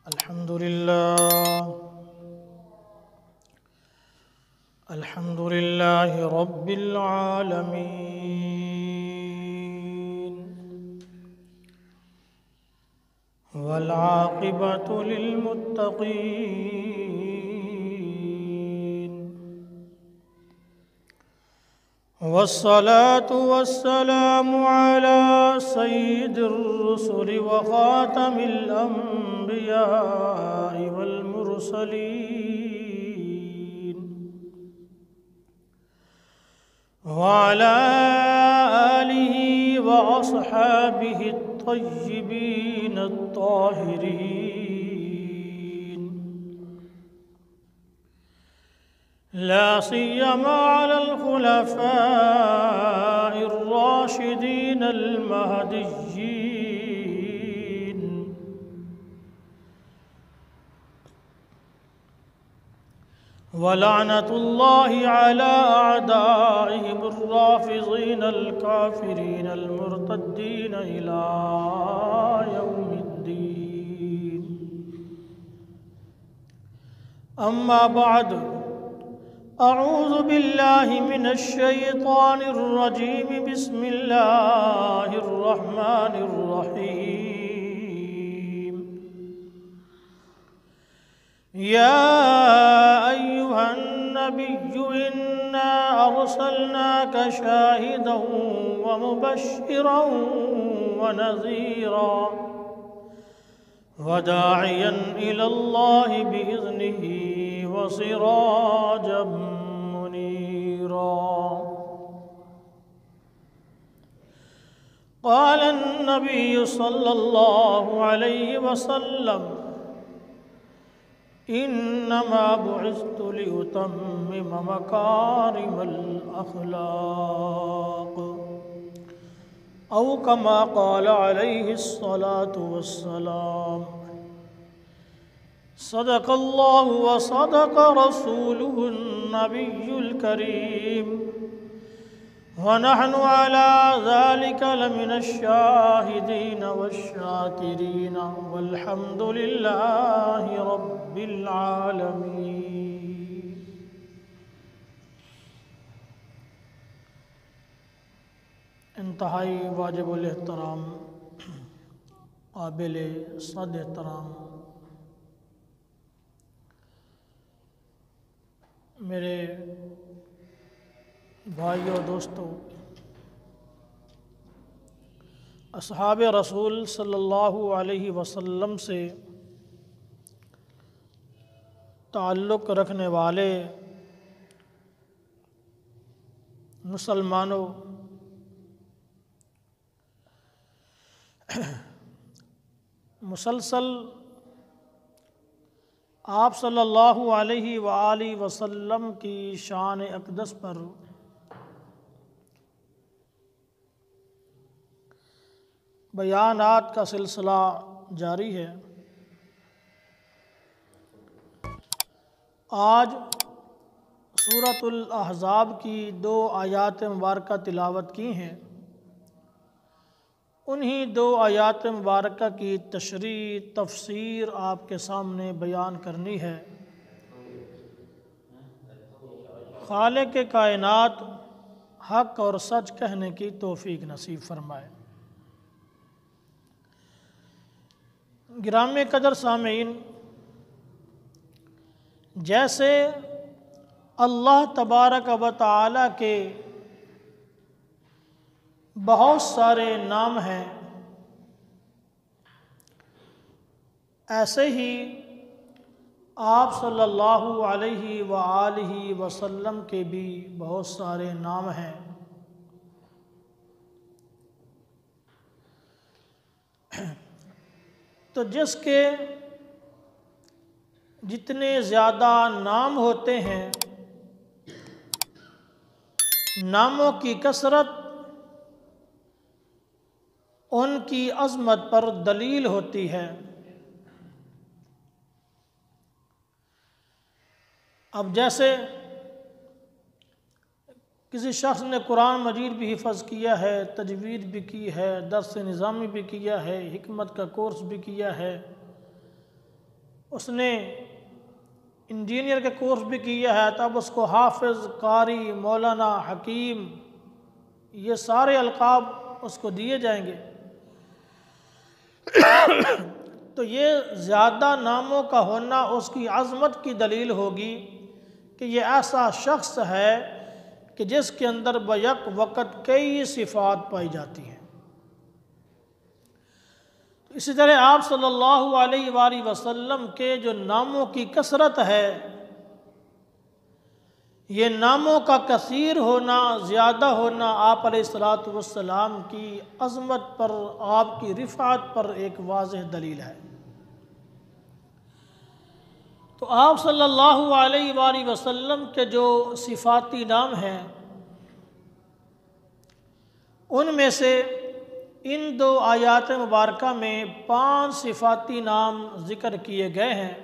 الحمد لله رب العالمين والعاقبة للمتقين والصلاة والسلام على سيد الرسل وخاتم الأنبياء والمرسلين وعلى آله وأصحابه الطيبين الطاهرين لا سيما على الخلفاء الراشدين المهديين ولعنة الله على أعدائهم الرافضين الكافرين المرتدين إلى يوم الدين. أما بعد، أعوذ بالله من الشيطان الرجيم. بسم الله الرحمن الرحيم. يا أيها النبي إنا أرسلناك شاهدا ومبشرا ونذيرا وداعيا إلى الله بإذنه وسراجا منيرا. قال النبي صلى الله عليه وسلم: إنما بعثت لأتمم مكارم الأخلاق، أو كما قال عليه الصلاة والسلام. صدق الله وصدق رسوله النبي الكريم، ونحن على ذلك لمن الشاهدين والشاكرين، والحمد لله رب العالمين. انتہائی واجب الاحترام قابل صد احترام میرے بھائیو دوستو، اصحاب رسول صلی اللہ علیہ وسلم سے تعلق رکھنے والے مسلمانوں، مسلسل آپ صلی اللہ علیہ وآلہ وسلم کی شان اقدس پر بیانات کا سلسلہ جاری ہے۔ آج سورۃ الاحزاب کی 2 آیات مبارکہ تلاوت کی ہیں۔ انہی 2 آیات مبارکہ کی تشریح تفسیر آپ کے سامنے بیان کرنی ہے۔ خالق کائنات حق اور سچ کہنے کی توفیق نصیب فرمائے۔ گرامی قدر سامعین، جیسے اللہ تبارک و تعالی کے بہت سارے نام ہیں، ایسے ہی آپ صلی اللہ علیہ وآلہ وسلم کے بھی بہت سارے نام ہیں۔ تو جس کے جتنے زیادہ نام ہوتے ہیں، ناموں کی کثرت ان کی عظمت پر دلیل ہوتی ہے۔ اب جیسے کسی شخص نے قرآن مجید بھی حفظ کیا ہے، تجوید بھی کی ہے، درس نظامی بھی کیا ہے، حکمت کا کورس بھی کیا ہے، اس نے انجینئر کے کورس بھی کیا ہے، تب اس کو حافظ، قاری، مولانا، حکیم، یہ سارے القاب اس کو دیے جائیں گے۔ تو یہ زیادہ ناموں کا ہونا اس کی عظمت کی دلیل ہوگی کہ یہ ایسا شخص ہے کہ جس کے اندر بیک وقت کئی صفات پائی جاتی ہیں۔ اسی طرح آپ صلی اللہ علیہ وآلہ وسلم کے جو ناموں کی کثرت ہے، یہ ناموں کا کثیر ہونا، زیادہ ہونا آپ علیہ السلام کی عظمت پر، آپ کی رفعت پر ایک واضح دلیل ہے۔ تو آپ صلی اللہ علیہ وآلہ وسلم کے جو صفاتی نام ہیں، ان میں سے ان 2 آیات مبارکہ میں 5 صفاتی نام ذکر کیے گئے ہیں۔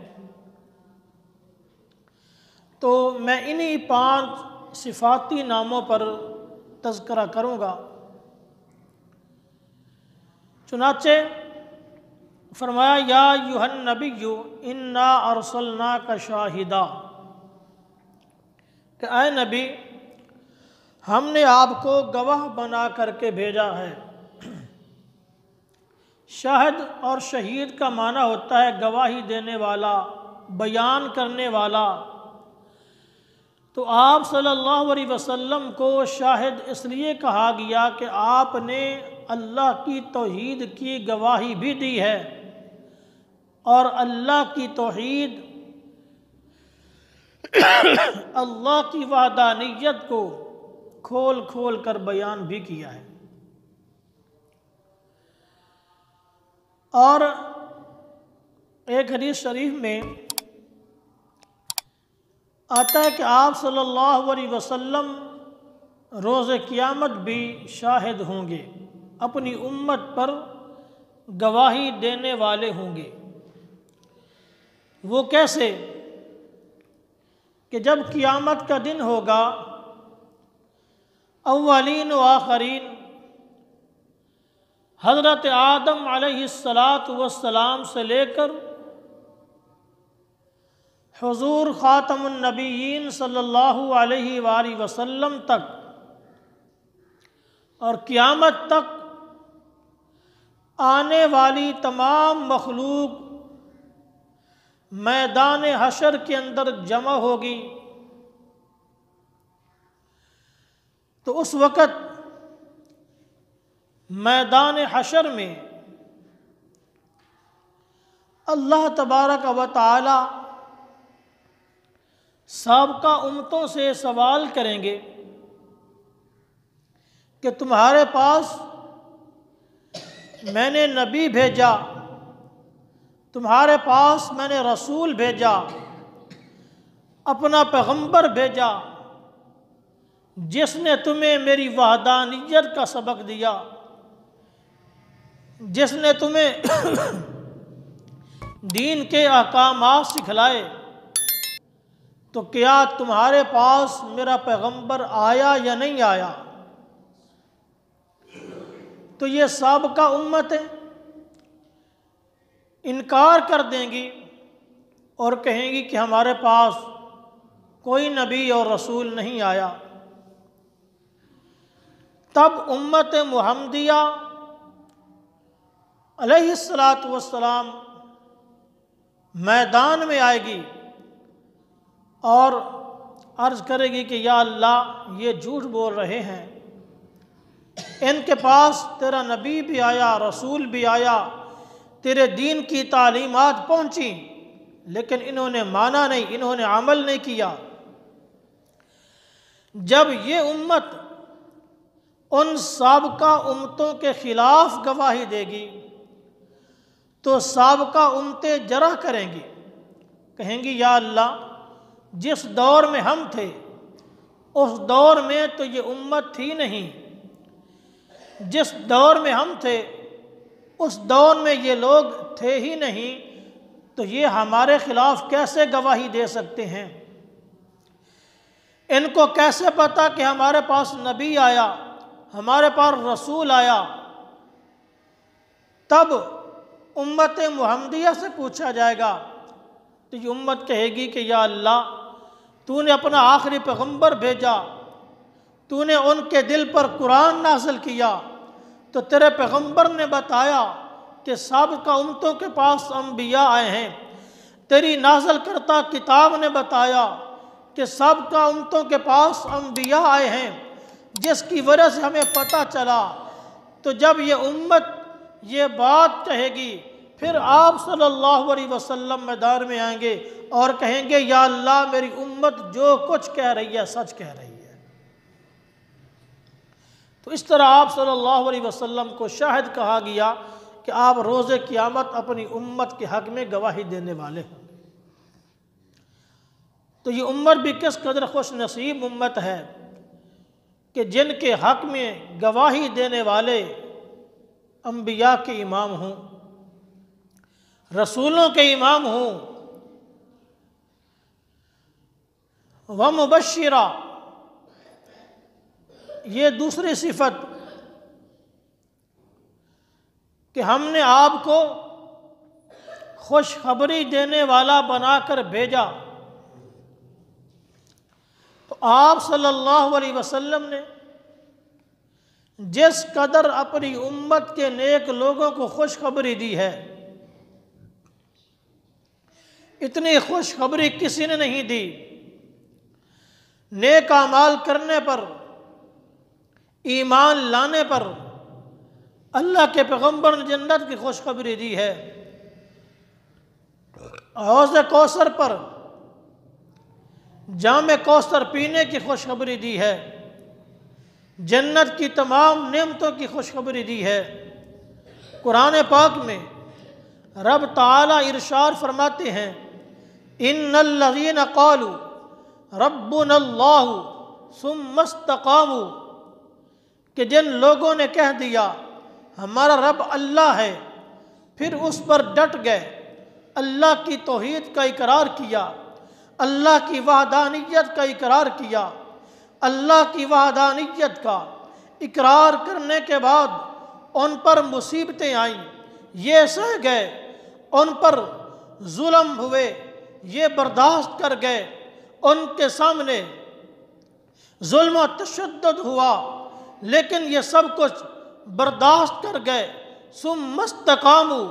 تو میں انہی 5 صفاتی ناموں پر تذکرہ کروں گا۔ چنانچہ فرمایا یا ایھا النبی انا ارسلناک شاہدا، کہ اے نبی ہم نے آپ کو گواہ بنا کر کے بھیجا ہے۔ شاہد اور شہید کا معنی ہوتا ہے گواہی دینے والا، بیان کرنے والا۔ تو آپ صلی اللہ علیہ وسلم کو شاہد اس لیے کہا گیا کہ آپ نے اللہ کی توحید کی گواہی بھی دی ہے، اور اللہ کی توحید، اللہ کی وحدانیت کو کھول کھول کر بیان بھی کیا ہے۔ اور ایک حدیث شریف میں آتا ہے کہ آپ صلی اللہ علیہ وسلم روز قیامت بھی شاہد ہوں گے، اپنی امت پر گواہی دینے والے ہوں گے۔ وہ کیسے؟ کہ جب قیامت کا دن ہوگا، اولین و آخرین، حضرت آدم علیہ السلام سے لے کر حضور خاتم النبیین صلی اللہ علیہ وآلہ وسلم تک، اور قیامت تک آنے والی تمام مخلوق میدان حشر کے اندر جمع ہوگی، تو اس وقت میدان حشر میں اللہ تبارک و تعالی سابقہ امتوں سے سوال کریں گے کہ تمہارے پاس میں نے نبی بھیجا، تمہارے پاس میں نے رسول بھیجا، اپنا پیغمبر بھیجا، جس نے تمہیں میری وحدانیت کا سبق دیا، جس نے تمہیں دین کے احکامات سکھلائے، تو کیا تمہارے پاس میرا پیغمبر آیا یا نہیں آیا؟ تو یہ سابقہ امتیں انکار کر دیں گی اور کہیں گی کہ ہمارے پاس کوئی نبی اور رسول نہیں آیا۔ تب امت محمدیہ علیہ السلام میدان میں آئے گی اور عرض کرے گی کہ یا اللہ یہ جھوٹ بول رہے ہیں، ان کے پاس تیرا نبی بھی آیا، رسول بھی آیا، تیرے دین کی تعلیمات پہنچی، لیکن انہوں نے مانا نہیں، انہوں نے عمل نہیں کیا۔ جب یہ امت ان سابقہ امتوں کے خلاف گواہی دے گی تو سابقہ امتیں جرح کریں گی، کہیں گی یا اللہ جس دور میں ہم تھے اس دور میں تو یہ امت تھی نہیں، جس دور میں ہم تھے اس دور میں یہ لوگ تھے ہی نہیں، تو یہ ہمارے خلاف کیسے گواہی دے سکتے ہیں؟ ان کو کیسے پتا کہ ہمارے پاس نبی آیا، ہمارے پاس رسول آیا؟ تب امت محمدیہ سے پوچھا جائے گا تو یہ امت کہے گی کہ یا اللہ تو نے اپنا آخری پیغمبر بھیجا، تو نے ان کے دل پر قرآن نازل کیا، تو تیرے پیغمبر نے بتایا کہ سابقہ امتوں کے پاس انبیاء آئے ہیں، تیری نازل کرتا کتاب نے بتایا کہ سابقہ امتوں کے پاس انبیاء آئے ہیں، جس کی وجہ سے ہمیں پتہ چلا۔ تو جب یہ امت یہ بات کہے گی، پھر آپ صلی اللہ علیہ وسلم میدان میں آئیں گے اور کہیں گے یا اللہ میری امت جو کچھ کہہ رہی ہے سچ کہہ رہی ہے۔ تو اس طرح آپ صلی اللہ علیہ وسلم کو شاہد کہا گیا کہ آپ روز قیامت اپنی امت کے حق میں گواہی دینے والے ہیں۔ تو یہ امت بھی کس قدر خوش نصیب امت ہے کہ جن کے حق میں گواہی دینے والے انبیاء کے امام ہوں، رسولوں کے امام ہوں، ومبشرہ، یہ دوسری صفت کہ ہم نے آپ کو خوشخبری دینے والا بنا کر بھیجا۔ تو آپ صلی اللہ علیہ وسلم نے جس قدر اپنی امت کے نیک لوگوں کو خوشخبری دی ہے، اتنی خوشخبری کسی نے نہیں دی۔ نیک اعمال کرنے پر، ایمان لانے پر اللہ کے پیغمبر نے جنت کی خوشخبری دی ہے، حوض کوثر پر جام کوثر پینے کی خوشخبری دی ہے، جنت کی تمام نعمتوں کی خوشخبری دی ہے۔ قرآن پاک میں رب تعالی ارشاد فرماتے ہیں ان الذین قالوا ربنا اللہ ثم استقاموا، کہ جن لوگوں نے کہہ دیا ہمارا رب اللہ ہے، پھر اس پر ڈٹ گئے، اللہ کی توحید کا اقرار کیا، اللہ کی وحدانیت کا اقرار کیا، اللہ کی وحدانیت کا اقرار کرنے کے بعد ان پر مصیبتیں آئیں، یہ سہ گئے، ان پر ظلم ہوئے، یہ برداشت کر گئے، ان کے سامنے ظلم و تشدد ہوا، لیکن یہ سب کچھ برداشت کر گئے، ثم استقاموا،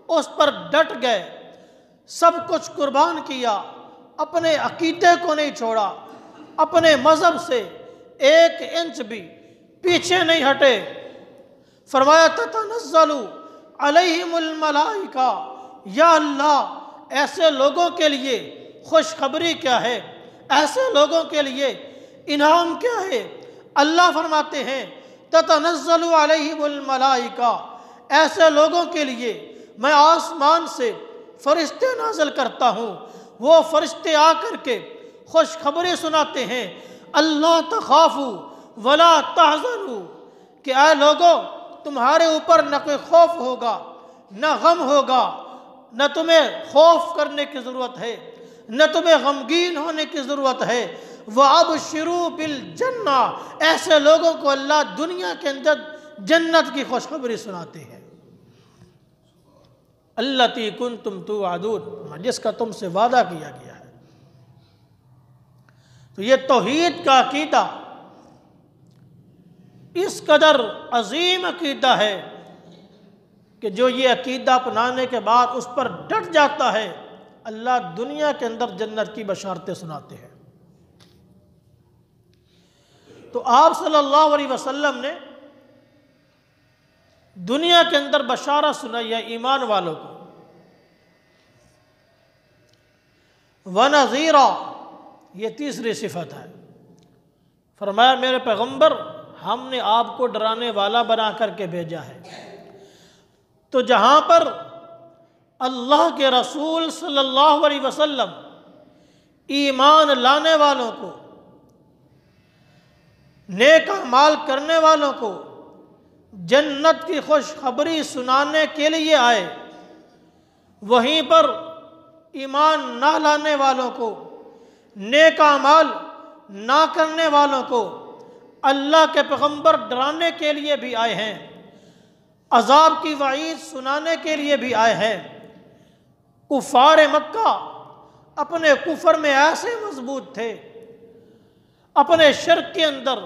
اس پر ڈٹ گئے، سب کچھ قربان کیا، اپنے عقیدے کو نہیں چھوڑا، اپنے مذہب سے ایک انچ بھی پیچھے نہیں ہٹے۔ فرمایا تتنزل علیہم الملائکہ، یا اللہ ایسے لوگوں کے لیے خوشخبری کیا ہے، ایسے لوگوں کے لیے انعام کیا ہے؟ اللہ فرماتے ہیں تتنزل علیہم الملائکہ، ایسے لوگوں کے لیے میں آسمان سے فرشتے نازل کرتا ہوں، وہ فرشتے آ کر کے خوشخبری سناتے ہیں، اللہ تخافوا ولا تحزنوا، کہ اے لوگوں تمہارے اوپر نہ کوئی خوف ہوگا، نہ غم ہوگا، نہ تمہیں خوف کرنے کی ضرورت ہے، نہ تمہیں غمگین ہونے کی ضرورت ہے۔ وَأَبْشِرُوا بِالْجَنَّةِ، ایسے لوگوں کو اللہ دنیا کے اندر جنت کی خوشخبری سناتے ہیں، الَّتِي كُنْتُمْ تُوعَدُونَ، جس کا تم سے وعدہ کیا گیا ہے۔ تو یہ توحید کا عقیدہ اس قدر عظیم عقیدہ ہے کہ جو یہ عقیدہ اپنانے کے بعد اس پر ڈٹ جاتا ہے، اللہ دنیا کے اندر جنت کی بشارتیں سناتے ہیں۔ تو آپ صلی اللہ علیہ وسلم نے دنیا کے اندر بشارت سنائی ہے ایمان والوں کو۔ وَنَذِيرًا، یہ تیسری صفت ہے۔ فرمایا میرے پیغمبر ہم نے آپ کو ڈرانے والا بنا کر کے بھیجا ہے۔ تو جہاں پر اللہ کے رسول صلی اللہ علیہ وسلم ایمان لانے والوں کو، نیک اعمال کرنے والوں کو جنت کی خوشخبری سنانے کے لیے آئے، وہیں پر ایمان نہ لانے والوں کو، نیک اعمال نہ کرنے والوں کو اللہ کے پیغمبر ڈرانے کے لیے بھی آئے ہیں، عذاب کی وعید سنانے کے لیے بھی آئے ہیں۔ کفار مکہ اپنے کفر میں ایسے مضبوط تھے، اپنے شرک کے اندر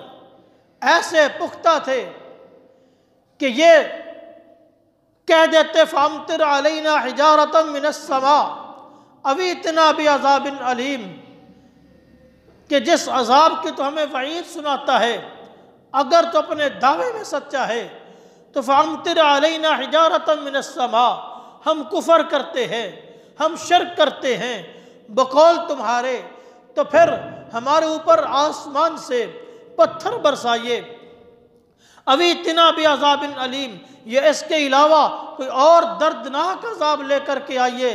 ایسے پختہ تھے کہ یہ کہہ دیتے فَأَمْطِرْ عَلَيْنَا حِجَارَةً مِّنَ السَّمَاءِ أَوْ ائْتِنَا بِعَذَابٍ أَلِيمٍ، کہ جس عذاب کی تو ہمیں وعید سناتا ہے، اگر تو اپنے دعوے میں سچا ہے تو فَأَمْطِرْ عَلَيْنَا حِجَارَةً مِّنَ السَّمَاءِ، ہم کفر کرتے ہیں، ہم شرک کرتے ہیں بقول تمہارے، تو پھر ہمارے اوپر آسمان سے پتھر برسائیے، اَوْ ائْتِنَا بِعَذَابٍ أَلِيمٍ، یہ اس کے علاوہ کوئی اور دردناک عذاب لے کر کے آئیے۔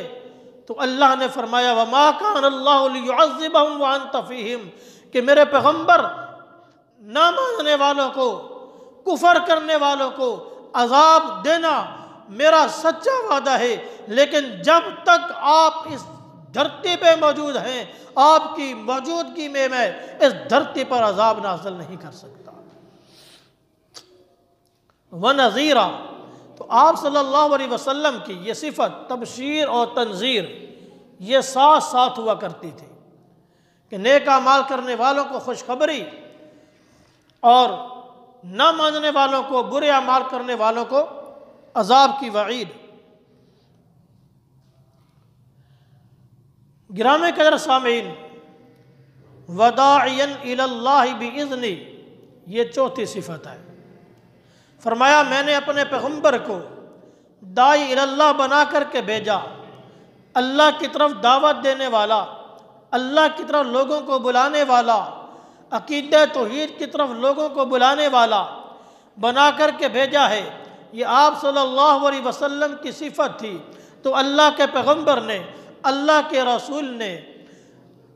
تو اللہ نے فرمایا وَمَا كَانَ اللَّهُ لِيُعَذِّبَهُمْ وَأَنْتَ فِيهِمْ، کہ میرے پیغمبر نہ ماننے والوں کو، کفر کرنے والوں کو عذاب دینا میرا سچا وعدہ ہے، لیکن جب تک آپ اس دھرتی پہ موجود ہیں، آپ کی موجودگی میں میں اس دھرتی پر عذاب نازل نہیں کر سکتا۔ وَنَذِيرًا، تو آپ صلی اللہ علیہ وسلم کی یہ صفت تبشیر اور تنذیر یہ ساتھ ساتھ ہوا کرتی تھی کہ نیک اعمال کرنے والوں کو خوشخبری اور نہ ماننے والوں کو، برے اعمال کرنے والوں کو عذاب کی وعید۔ گرامی قدر سامعین، وَدَاعِيًا إِلَى اللَّهِ بِإِذْنِهِ، یہ چوتھی صفت ہے۔ فرمایا میں نے اپنے پیغمبر کو داعی اللہ بنا کر کے بھیجا، اللہ کی طرف دعوت دینے والا، اللہ کی طرف لوگوں کو بلانے والا، عقیدہ توحید کی طرف لوگوں کو بلانے والا بنا کر کے بھیجا ہے۔ یہ آپ صلی اللہ علیہ وسلم کی صفت تھی۔ تو اللہ کے پیغمبر نے، اللہ کے رسول نے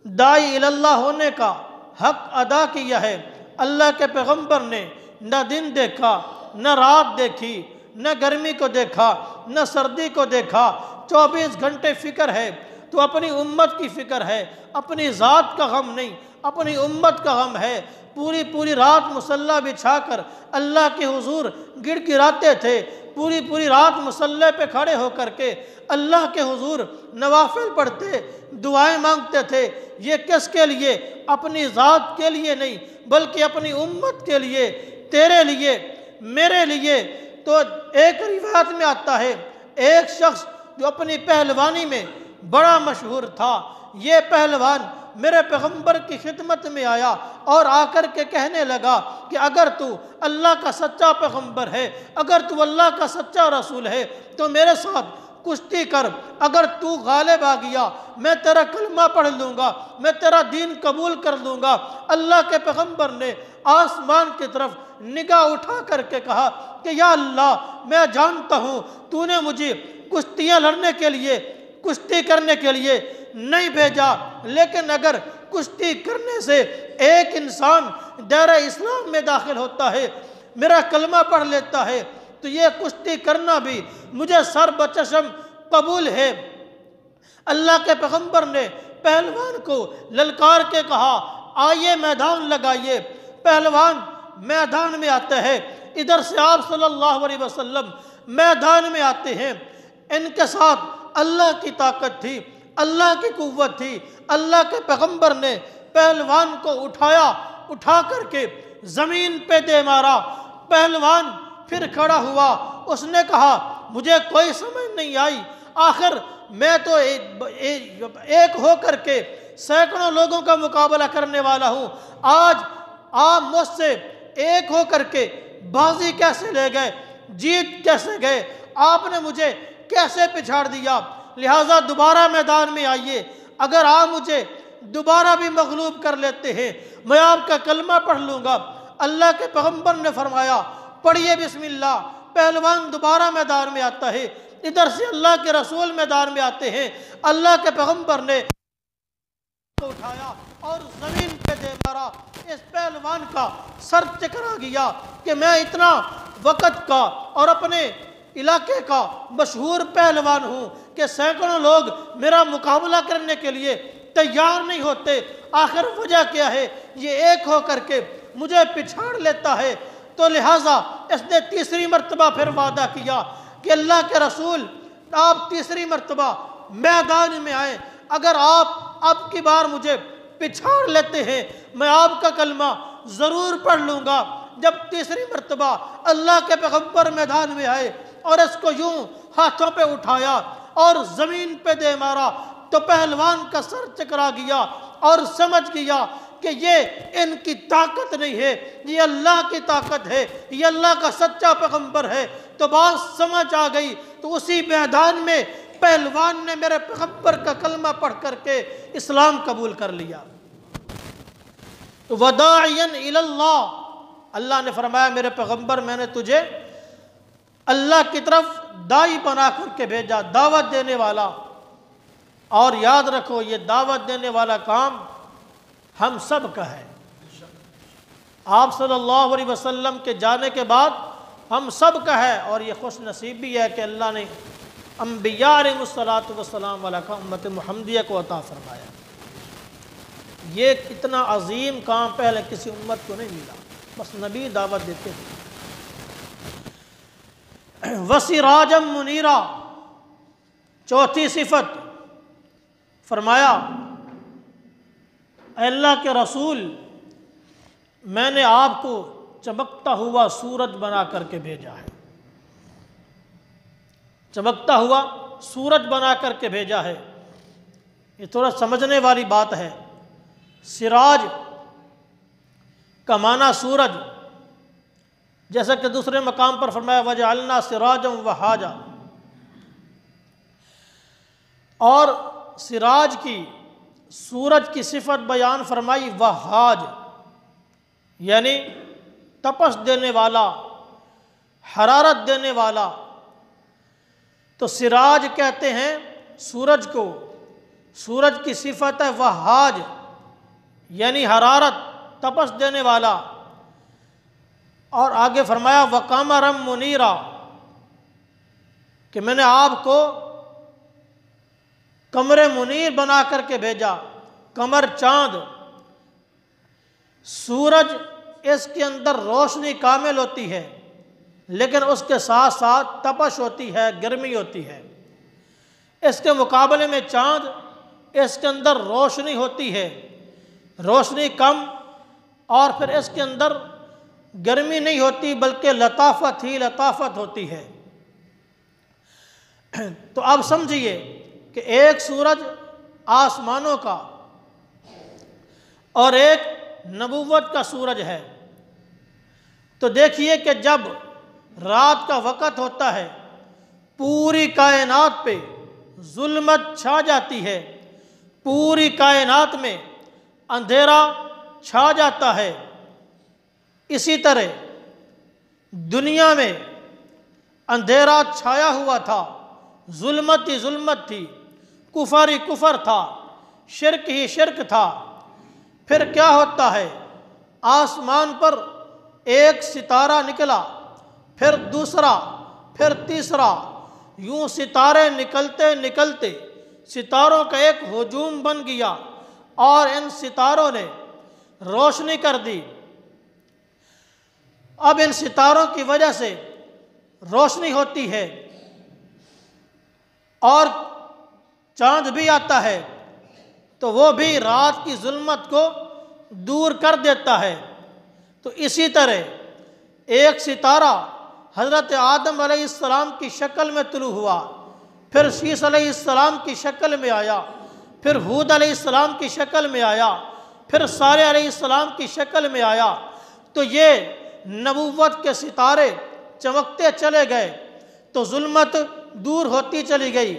داعی اللہ ہونے کا حق ادا کیا ہے۔ اللہ کے پیغمبر نے نہ دن دیکھا، نہ رات دیکھی، نہ گرمی کو دیکھا، نہ سردی کو دیکھا، 24 گھنٹے فکر ہے تو اپنی امت کی فکر ہے، اپنی ذات کا غم نہیں، اپنی امت کا غم ہے۔ پوری رات مصلی بچھا کر اللہ کے حضور گڑ گڑاتے تھے، پوری رات مصلی پہ کھڑے ہو کر کے اللہ کے حضور نوافل پڑھتے، دعائیں مانگتے تھے۔ یہ کس کے لیے؟ اپنی ذات کے لیے نہیں، بلکہ اپنی امت کے لیے، تیرے لیے، میرے لیے۔ تو ایک روایت میں آتا ہے ایک شخص جو اپنی پہلوانی میں بڑا مشہور تھا، یہ پہلوان میرے پیغمبر کی خدمت میں آیا اور آ کر کے کہنے لگا کہ اگر تو اللہ کا سچا پیغمبر ہے، اگر تو اللہ کا سچا رسول ہے تو میرے ساتھ کشتی کر، اگر تو غالب آ گیا میں تیرا کلمہ پڑھ لوں گا، میں تیرا دین قبول کر لوں گا۔ اللہ کے پیغمبر نے آسمان کی طرف نگاہ اٹھا کر کے کہا کہ یا اللہ، میں جانتا ہوں تو نے مجھے کشتیاں لڑنے کے لیے، کشتی کرنے کے لیے نہیں بھیجا، لیکن اگر کشتی کرنے سے ایک انسان دائرہ اسلام میں داخل ہوتا ہے، میرا کلمہ پڑھ لیتا ہے، تو یہ کشتی کرنا بھی مجھے سر بچشم قبول ہے۔ اللہ کے پیغمبر نے پہلوان کو للکار کے کہا آئیے میدان لگائیے۔ پہلوان میدان میں آتے ہیں، ادھر سے آپ صلی اللہ علیہ وسلم میدان میں آتے ہیں۔ ان کے ساتھ اللہ کی طاقت تھی، اللہ کی قوت تھی۔ اللہ کے پیغمبر نے پہلوان کو اٹھا کر کے زمین پہ دے مارا۔ پہلوان پھر کھڑا ہوا، اس نے کہا مجھے کوئی سمجھ نہیں آئی، آخر میں تو ایک ہو کر کے سینکڑوں لوگوں کا مقابلہ کرنے والا ہوں، آج آپ مجھ سے ایک ہو کر کے بازی کیسے لے گئے، جیت کیسے گئے، آپ نے مجھے کیسے پچھاڑ دیا؟ لہٰذا دوبارہ میدان میں آئیے، اگر آپ مجھے دوبارہ بھی مغلوب کر لیتے ہیں میں آپ کا کلمہ پڑھ لوں گا۔ اللہ کے پیغمبر نے فرمایا پڑھیے بسم اللہ۔ پہلوان دوبارہ میدان میں آتا ہے، ادھر سے اللہ کے رسول میدان میں آتے ہیں۔ اللہ کے پیغمبر نے اٹھایا اور زمین پہ دے مارا۔ اس پہلوان کا سر چکرا گیا کہ میں اتنا وقت کا اور اپنے علاقے کا مشہور پہلوان ہوں کہ سینکڑوں لوگ میرا مقابلہ کرنے کے لیے تیار نہیں ہوتے، آخر وجہ کیا ہے؟ یہ ایک ہو کر کے مجھے پچھاڑ لیتا ہے۔ تو لہٰذا اس نے تیسری مرتبہ پھر وعدہ کیا کہ اللہ کے رسول آپ تیسری مرتبہ میدان میں آئیں، اگر آپ اب کی بار مجھے پچھاڑ لیتے ہیں، میں آپ کا کلمہ ضرور پڑھ لوں گا۔ جب تیسری مرتبہ اللہ کے پیغمبر میدان میں آئے اور اس کو یوں ہاتھوں پہ اٹھایا اور زمین پہ دے مارا تو پہلوان کا سر چکرا گیا اور سمجھ گیا کہ یہ ان کی طاقت نہیں ہے، یہ اللہ کی طاقت ہے، یہ اللہ کا سچا پیغمبر ہے۔ تو بات سمجھ آ گئی، تو اسی میدان میں پہلوان نے میرے پیغمبر کا کلمہ پڑھ کر کے اسلام قبول کر لیا۔ وَدَاعِيًا إِلَى اللَّهِ، اللہ نے فرمایا میرے پیغمبر میں نے تجھے اللہ کی طرف داعی بنا کر کے بھیجا، دعوت دینے والا۔ اور یاد رکھو یہ دعوت دینے والا کام ہم سب کا ہے۔ آپ صلی اللہ علیہ وسلم کے جانے کے بعد ہم سب کا ہے، اور یہ خوش نصیب بھی ہے کہ اللہ نے انبیاء علیہ السلام والا کا امت محمدیہ کو عطا فرمایا۔ یہ اتنا عظیم کام پہلے کسی امت کو نہیں ملا، بس نبی دعوت دیتے تھے۔ وَسِرَاجًا مُنِيرًا، چوتھی صفت فرمایا اے اللہ کے رسول میں نے آپ کو چمکتا ہوا سورج بنا کر کے بھیجا ہے، چمکتا ہوا سورج بنا کر کے بھیجا ہے۔ یہ تھوڑا سمجھنے والی بات ہے۔ سراج کا معنی سورج، جیسا کہ دوسرے مقام پر فرمایا وَجَعَلْنَا سِرَاجًا وَهَاجًا، اور سراج کی سورج کی صفت بیان فرمائی وہاج، یعنی تپش دینے والا، حرارت دینے والا۔ تو سراج کہتے ہیں سورج کو، سورج کی صفت ہے وہاج یعنی حرارت، تپش دینے والا۔ اور آگے فرمایا وَقَمَرًا مُنِيرًا، کہ میں نے آپ کو قمر منیر بنا کر کے بھیجا۔ قمر چاند، سورج اس کے اندر روشنی کامل ہوتی ہے لیکن اس کے ساتھ ساتھ تپش ہوتی ہے، گرمی ہوتی ہے۔ اس کے مقابلے میں چاند، اس کے اندر روشنی ہوتی ہے، روشنی کم، اور پھر اس کے اندر گرمی نہیں ہوتی بلکہ لطافت ہی لطافت ہوتی ہے۔ تو اب سمجھیے کہ ایک سورج آسمانوں کا اور ایک نبوت کا سورج ہے۔ تو دیکھیے کہ جب رات کا وقت ہوتا ہے پوری کائنات پہ ظلمت چھا جاتی ہے، پوری کائنات میں اندھیرا چھا جاتا ہے۔ اسی طرح دنیا میں اندھیرا چھایا ہوا تھا، ظلمت ہی ظلمت تھی، کفر ہی کفر تھا، شرک ہی شرک تھا۔ پھر کیا ہوتا ہے، آسمان پر ایک ستارہ نکلا، پھر دوسرا، پھر تیسرا، یوں ستارے نکلتے نکلتے ستاروں کا ایک ہجوم بن گیا اور ان ستاروں نے روشنی کر دی۔ اب ان ستاروں کی وجہ سے روشنی ہوتی ہے اور چاند بھی آتا ہے تو وہ بھی رات کی ظلمت کو دور کر دیتا ہے۔ تو اسی طرح ایک ستارہ حضرت آدم علیہ السلام کی شکل میں طلوع ہوا، پھر شیس علیہ السلام کی شکل میں آیا، پھر ہود علیہ السلام کی شکل میں آیا، پھر صالح علیہ السلام کی شکل میں آیا۔ تو یہ نبوت کے ستارے چمکتے چلے گئے تو ظلمت دور ہوتی چلی گئی۔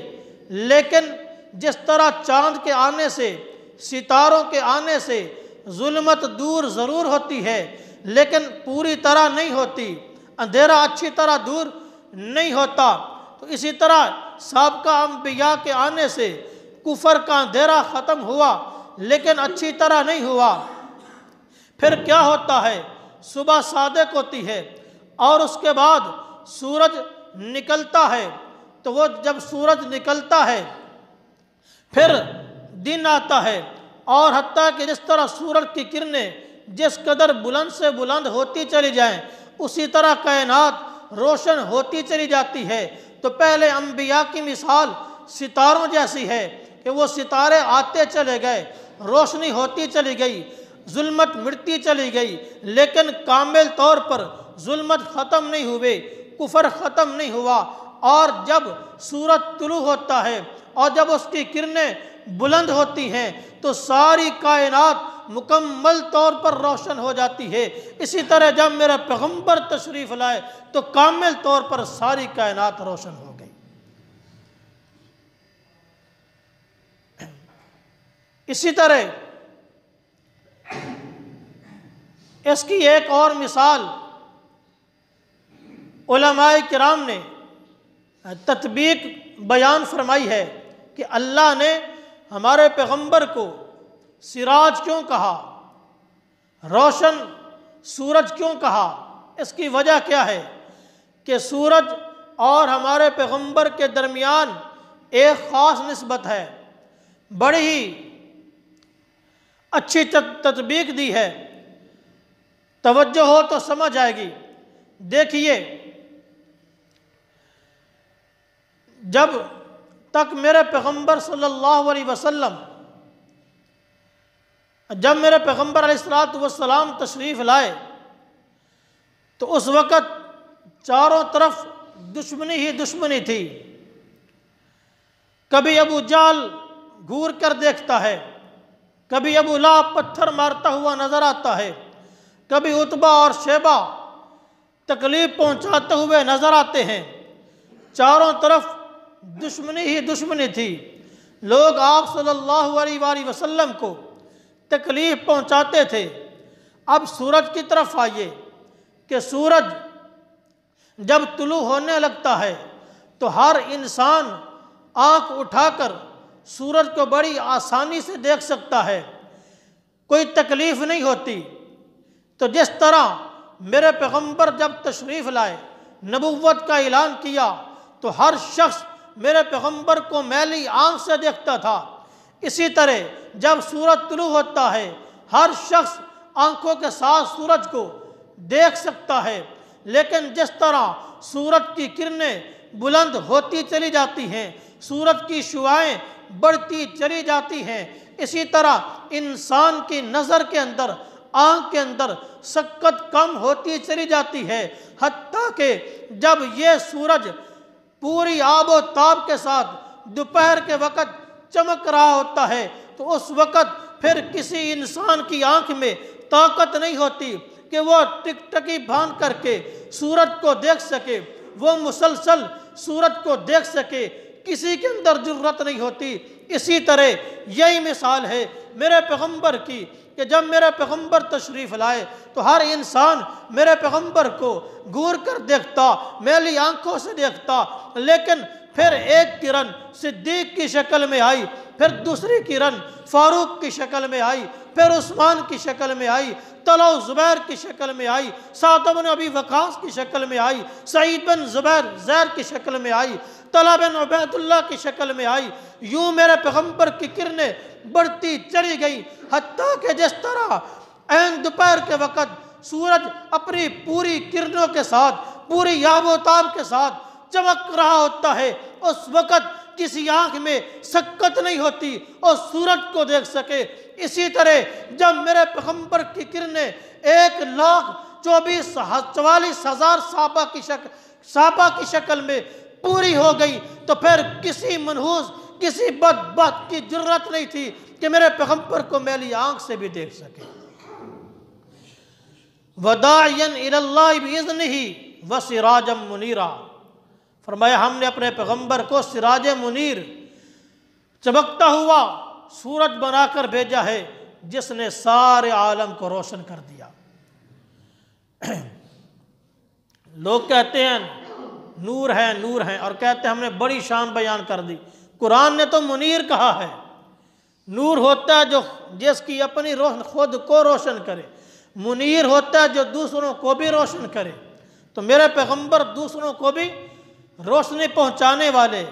لیکن جس طرح چاند کے آنے سے، ستاروں کے آنے سے ظلمت دور ضرور ہوتی ہے لیکن پوری طرح نہیں ہوتی، اندھیرا اچھی طرح دور نہیں ہوتا، تو اسی طرح سابقہ انبیاء کے آنے سے کفر کا اندھیرا ختم ہوا لیکن اچھی طرح نہیں ہوا۔ پھر کیا ہوتا ہے، صبح صادق ہوتی ہے اور اس کے بعد سورج نکلتا ہے۔ تو وہ جب سورج نکلتا ہے پھر دن آتا ہے، اور حتیٰ کہ جس طرح سورج کی کرنیں جس قدر بلند سے بلند ہوتی چلی جائیں اسی طرح کائنات روشن ہوتی چلی جاتی ہے۔ تو پہلے انبیاء کی مثال ستاروں جیسی ہے کہ وہ ستارے آتے چلے گئے، روشنی ہوتی چلی گئی، ظلمت مٹتی چلی گئی، لیکن کامل طور پر ظلمت ختم نہیں ہوئے، کفر ختم نہیں ہوا۔ اور جب سورج طلوع ہوتا ہے اور جب اس کی کرنیں بلند ہوتی ہیں تو ساری کائنات مکمل طور پر روشن ہو جاتی ہے۔ اسی طرح جب میرا پیغمبر تشریف لائے تو کامل طور پر ساری کائنات روشن ہو گئی۔ اسی طرح اس کی ایک اور مثال علماء کرام نے تطبیق بیان فرمائی ہے کہ اللہ نے ہمارے پیغمبر کو سراج کیوں کہا، روشن سورج کیوں کہا؟ اس کی وجہ کیا ہے کہ سورج اور ہمارے پیغمبر کے درمیان ایک خاص نسبت ہے، بڑی ہی اچھی تطبیق دی ہے، توجہ ہو تو سمجھ آئے گی۔ دیکھیے، جب تک میرے پیغمبر صلی اللہ علیہ وسلم جب میرے پیغمبر علیہ السلام تشریف لائے تو اس وقت چاروں طرف دشمنی ہی دشمنی تھی۔ کبھی ابو جہل گور کر دیکھتا ہے، کبھی ابو لہب پتھر مارتا ہوا نظر آتا ہے، کبھی عتبہ اور شیبہ تکلیف پہنچاتے ہوئے نظر آتے ہیں۔ چاروں طرف دشمنی ہی دشمنی تھی، لوگ آپ صلی اللہ علیہ وآلہ وسلم کو تکلیف پہنچاتے تھے۔ اب سورج کی طرف آئیے کہ سورج جب طلوع ہونے لگتا ہے تو ہر انسان آنکھ اٹھا کر سورج کو بڑی آسانی سے دیکھ سکتا ہے، کوئی تکلیف نہیں ہوتی۔ تو جس طرح میرے پیغمبر جب تشریف لائے، نبوت کا اعلان کیا تو ہر شخص میرے پیغمبر کو میلی آنکھ سے دیکھتا تھا، اسی طرح جب سورج طلوع ہوتا ہے ہر شخص آنکھوں کے ساتھ سورج کو دیکھ سکتا ہے۔ لیکن جس طرح سورج کی کرنیں بلند ہوتی چلی جاتی ہیں، سورج کی شعاعیں بڑھتی چلی جاتی ہیں، اسی طرح انسان کی نظر کے اندر، آنکھ کے اندر سکت کم ہوتی چلی جاتی ہے، حتیٰ کہ جب یہ سورج پوری آب و تاب کے ساتھ دوپہر کے وقت چمک رہا ہوتا ہے تو اس وقت پھر کسی انسان کی آنکھ میں طاقت نہیں ہوتی کہ وہ ٹک ٹکی باندھ کر کے سورج کو دیکھ سکے، وہ مسلسل سورج کو دیکھ سکے، کسی کے اندر جرت نہیں ہوتی۔ اسی طرح یہی مثال ہے میرے پیغمبر کی کہ جب میرے پیغمبر تشریف لائے تو ہر انسان میرے پیغمبر کو گور کر دیکھتا، میلی آنکھوں سے دیکھتا، لیکن پھر ایک کرن صدیق کی شکل میں آئی، پھر دوسری کرن فاروق کی شکل میں آئی، پھر عثمان کی شکل میں آئی، طلحہ و زبیر کی شکل میں آئی، سعد بن ابی وقاص کی شکل میں آئی، سعید بن زید کی شکل میں آئی، طلحہ بن عبید اللہ کی شکل میں آئی۔ یوں میرے پیغمبر کی کرنیں بڑھتی چلی گئی، حتیٰ کہ جس طرح عین دوپہر کے وقت سورج اپنی پوری کرنوں کے ساتھ، پوری آب و تاب کے ساتھ چمک رہا ہوتا ہے، اس وقت کسی آنکھ میں سکت نہیں ہوتی اور سورج کو دیکھ سکے۔ اسی طرح جب میرے پیغمبر کی کرنیں 1,44,000 صحابہ کی شکل میں پوری ہو گئی تو پھر کسی منحوس، کسی بدبخت کی جرت نہیں تھی کہ میرے پیغمبر کو میلی آنکھ سے بھی دیکھ سکے۔ وَدَاعِيًا إِلَى اللَّهِ بِإِذْنِهِ وَسِرَاجًا مُنِيرًا، فرمایا ہم نے اپنے پیغمبر کو سراج منیر، چمکتا ہوا سورج بنا کر بھیجا ہے جس نے سارے عالم کو روشن کر دیا۔ لوگ کہتے ہیں نور ہے نور ہے، اور کہتے ہیں ہم نے بڑی شان بیان کر دی۔ قرآن نے تو منیر کہا ہے، نور ہوتا ہے جو جس کی اپنی خود کو روشن کرے، منیر ہوتا ہے جو دوسروں کو بھی روشن کرے۔ تو میرے پیغمبر دوسروں کو بھی روشنی پہنچانے والے،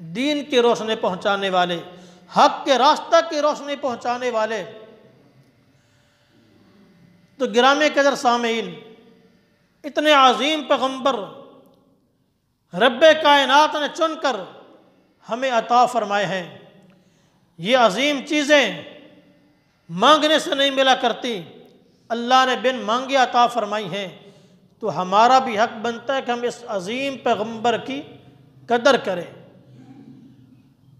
دین کی روشنی پہنچانے والے، حق کے راستہ کی روشنی پہنچانے والے۔ تو گرامی قدر سامعین، اتنے عظیم پیغمبر رب کائنات نے چن کر ہمیں عطا فرمائے ہیں۔ یہ عظیم چیزیں مانگنے سے نہیں ملا کرتی، اللہ نے بن مانگے عطا فرمائی ہیں، تو ہمارا بھی حق بنتا ہے کہ ہم اس عظیم پیغمبر کی قدر کریں۔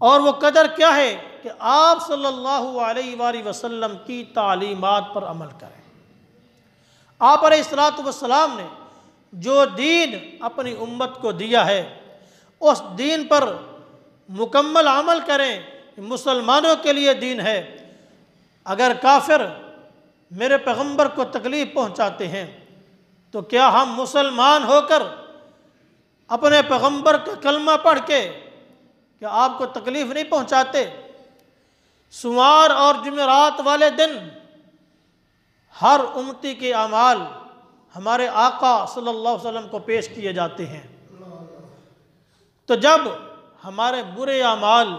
اور وہ قدر کیا ہے کہ آپ صلی اللہ علیہ وآلہ وسلم کی تعلیمات پر عمل کریں۔ آپ علیہ السلام نے جو دین اپنی امت کو دیا ہے اس دین پر مکمل عمل کریں، مسلمانوں کے لیے دین ہے۔ اگر کافر میرے پیغمبر کو تکلیف پہنچاتے ہیں تو کیا ہم مسلمان ہو کر اپنے پیغمبر کا کلمہ پڑھ کے کیا آپ کو تکلیف نہیں پہنچاتے؟ سوار اور جمعرات والے دن ہر امتی کے اعمال ہمارے آقا صلی اللہ علیہ وسلم کو پیش کیے جاتے ہیں، تو جب ہمارے برے اعمال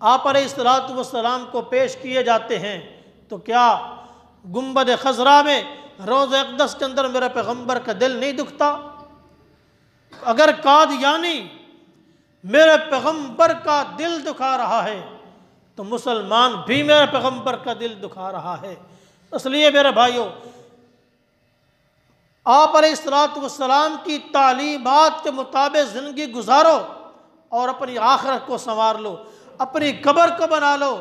آپ علیہ السلام کو پیش کیے جاتے ہیں تو کیا گنبد خضرا میں روضہ اقدس کے اندر میرے پیغمبر کا دل نہیں دکھتا؟ اگر قادیانی میرے پیغمبر کا دل دکھا رہا ہے تو مسلمان بھی میرے پیغمبر کا دل دکھا رہا ہے۔ اس لیے میرے بھائیوں، آپ علیہ السلام کی تعلیمات کے مطابق زندگی گزارو اور اپنی آخرت کو سنوار لو، اپنی قبر کو بنا لو،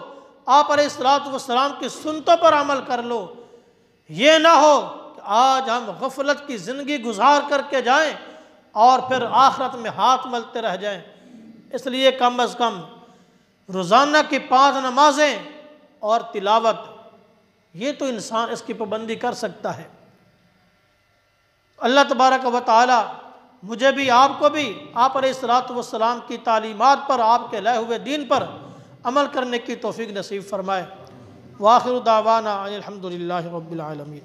آپ علیہ السلام کی سنتوں پر عمل کر لو۔ یہ نہ ہو کہ آج ہم غفلت کی زندگی گزار کر کے جائیں اور پھر آخرت میں ہاتھ ملتے رہ جائیں۔ اس لیے کم از کم روزانہ کی 5 نمازیں اور تلاوت، یہ تو انسان اس کی پابندی کر سکتا ہے۔ اللہ تبارک و تعالی مجھے بھی آپ کو بھی آپ علیہ السلام کی تعلیمات پر، آپ کے لائے ہوئے دین پر عمل کرنے کی توفیق نصیب فرمائے۔ وآخر دعوانا الحمد للہ رب العالمین۔